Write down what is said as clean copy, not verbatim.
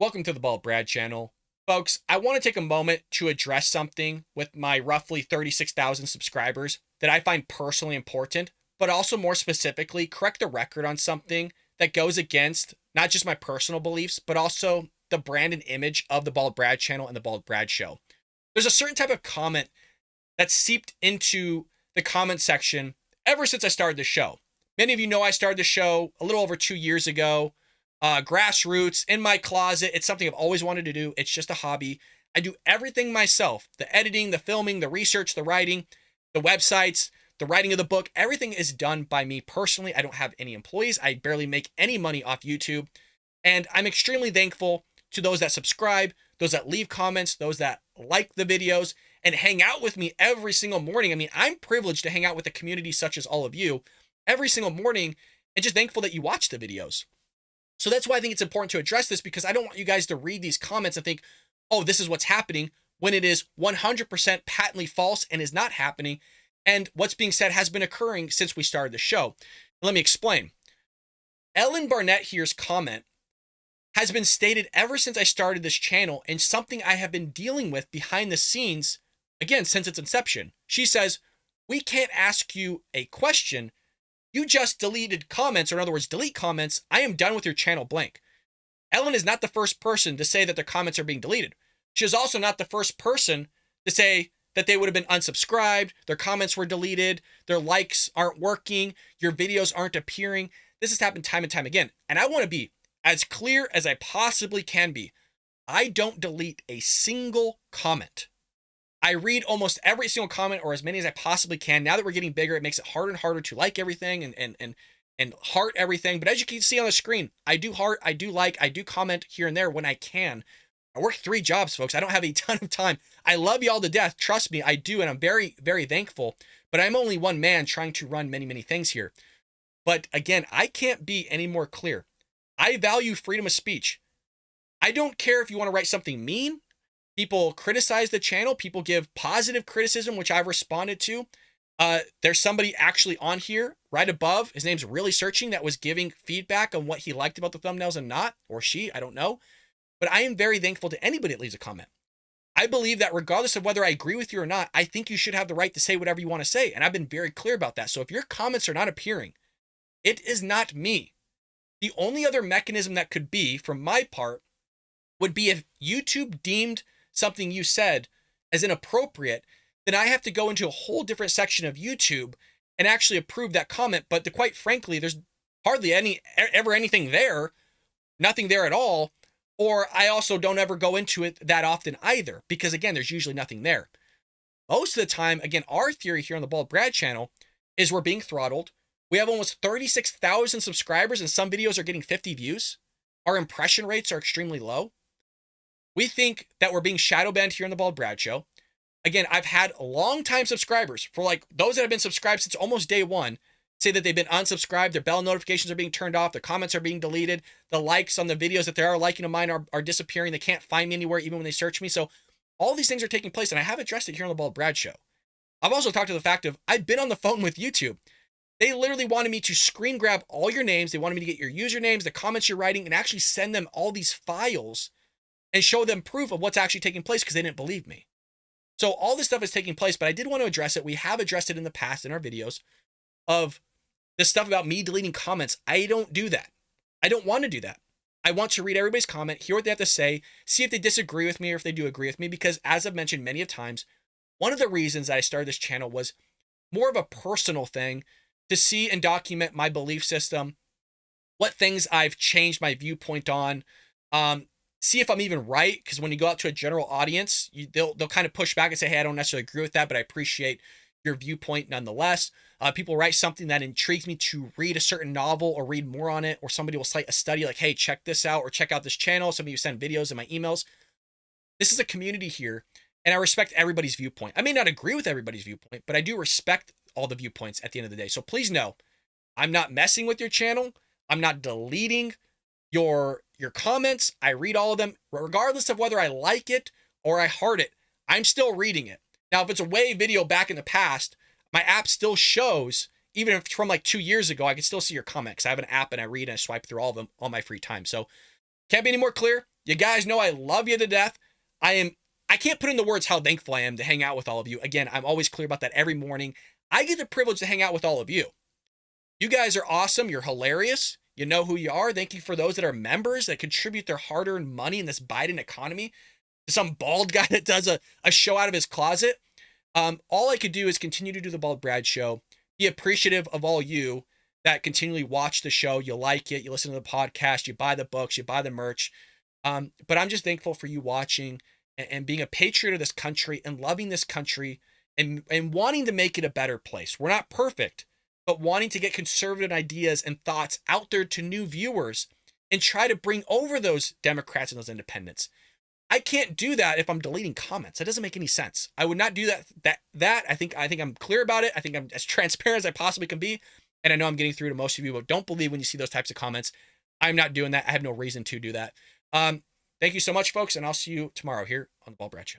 Welcome to the Bald Brad channel. Folks, I want to take a moment to address something with my roughly 36,000 subscribers that I find personally important, but also more specifically, correct the record on something that goes against not just my personal beliefs, but also the brand and image of the Bald Brad channel and the Bald Brad show. There's a certain type of comment that's seeped into the comment section ever since I started the show. Many of you know I started the show a little over 2 years ago. Grassroots, in my closet. It's something I've always wanted to do. It's just a hobby. I do everything myself. The editing, the filming, the research, the writing, the websites, the writing of the book. Everything is done by me personally. I don't have any employees. I barely make any money off YouTube. And I'm extremely thankful to those that subscribe, those that leave comments, those that like the videos, and hang out with me every single morning. I mean, I'm privileged to hang out with a community such as all of you every single morning, and just thankful that you watch the videos. So that's why I think it's important to address this, because I don't want you guys to read these comments and think, oh, this is what's happening, when it is 100% patently false and is not happening. And what's being said has been occurring since we started the show. Let me explain. Ellen Barnett here's comment has been stated ever since I started this channel, and something I have been dealing with behind the scenes, again, since its inception. She says, we can't ask you a question. You just deleted comments, or in other words, delete comments. I am done with your channel blank. Ellen is not the first person to say that their comments are being deleted. She is also not the first person to say that they would have been unsubscribed, their comments were deleted, their likes aren't working, your videos aren't appearing. This has happened time and time again. And I want to be as clear as I possibly can be. I don't delete a single comment. I read almost every single comment, or as many as I possibly can. Now that we're getting bigger, it makes it harder and harder to like everything and heart everything. But as you can see on the screen, I do heart, I do like, I do comment here and there when I can. I work 3 jobs, folks. I don't have a ton of time. I love y'all to death. Trust me, I do. And I'm very, very thankful. But I'm only one man trying to run many, many things here. But again, I can't be any more clear. I value freedom of speech. I don't care if you want to write something mean. People criticize the channel. People give positive criticism, which I've responded to. There's somebody actually on here right above. His name's Really Searching, that was giving feedback on what he liked about the thumbnails and not, or she, I don't know. But I am very thankful to anybody that leaves a comment. I believe that regardless of whether I agree with you or not, I think you should have the right to say whatever you want to say. And I've been very clear about that. So if your comments are not appearing, it is not me. The only other mechanism that could be, from my part, would be if YouTube deemed something you said as inappropriate, then I have to go into a whole different section of YouTube and actually approve that comment. But quite frankly, there's hardly ever anything there, nothing there at all. Or I also don't ever go into it that often either, because again, there's usually nothing there. Most of the time, again, our theory here on the Bald Brad channel is we're being throttled. We have almost 36,000 subscribers, and some videos are getting 50 views. Our impression rates are extremely low. We think that we're being shadow banned here on the Bald Brad show. Again, I've had long-time subscribers, for like those that have been subscribed since almost day one, say that they've been unsubscribed, their bell notifications are being turned off, their comments are being deleted, the likes on the videos that they are liking of mine are disappearing, they can't find me anywhere even when they search me. So all these things are taking place, and I have addressed it here on the Bald Brad show. I've also talked to the fact of, I've been on the phone with YouTube. They literally wanted me to screen grab all your names. They wanted me to get your usernames, the comments you're writing, and actually send them all these files and show them proof of what's actually taking place, because they didn't believe me. So all this stuff is taking place, but I did want to address it. We have addressed it in the past in our videos of this stuff about me deleting comments. I don't do that. I don't want to do that. I want to read everybody's comment, hear what they have to say, see if they disagree with me or if they do agree with me, because as I've mentioned many of times, one of the reasons that I started this channel was more of a personal thing, to see and document my belief system, what things I've changed my viewpoint on, see if I'm even right, because when you go out to a general audience, they'll kind of push back and say, hey, I don't necessarily agree with that, but I appreciate your viewpoint nonetheless. People write something that intrigues me to read a certain novel or read more on it, or somebody will cite a study like, hey, check this out, or check out this channel. Some of you send videos in my emails. This is a community here, and I respect everybody's viewpoint. I may not agree with everybody's viewpoint, but I do respect all the viewpoints at the end of the day. So please know, I'm not messing with your channel. I'm not deleting your comments. I read all of them, regardless of whether I like it or I heart it. I'm still reading it. Now, if it's a way video back in the past, my app still shows, even if it's from like 2 years ago, I can still see your comments. I have an app and I read and I swipe through all of them on my free time. So can't be any more clear. You guys know I love you to death. I can't put in the words how thankful I am to hang out with all of you. Again, I'm always clear about that every morning. I get the privilege to hang out with all of you. You guys are awesome. You're hilarious. You know who you are. Thank you for those that are members that contribute their hard-earned money in this Biden economy to some bald guy that does a show out of his closet. All I could do is continue to do the Bald Brad Show. Be appreciative of all you that continually watch the show. You like it. You listen to the podcast. You buy the books. You buy the merch. But I'm just thankful for you watching and being a patriot of this country and loving this country and wanting to make it a better place. We're not perfect, but wanting to get conservative ideas and thoughts out there to new viewers and try to bring over those Democrats and those independents. I can't do that if I'm deleting comments. That doesn't make any sense. I would not do that. I think I'm clear about it. I think I'm as transparent as I possibly can be. And I know I'm getting through to most of you, but don't believe when you see those types of comments. I'm not doing that. I have no reason to do that. Thank you so much, folks, and I'll see you tomorrow here on the Bald Brad Show.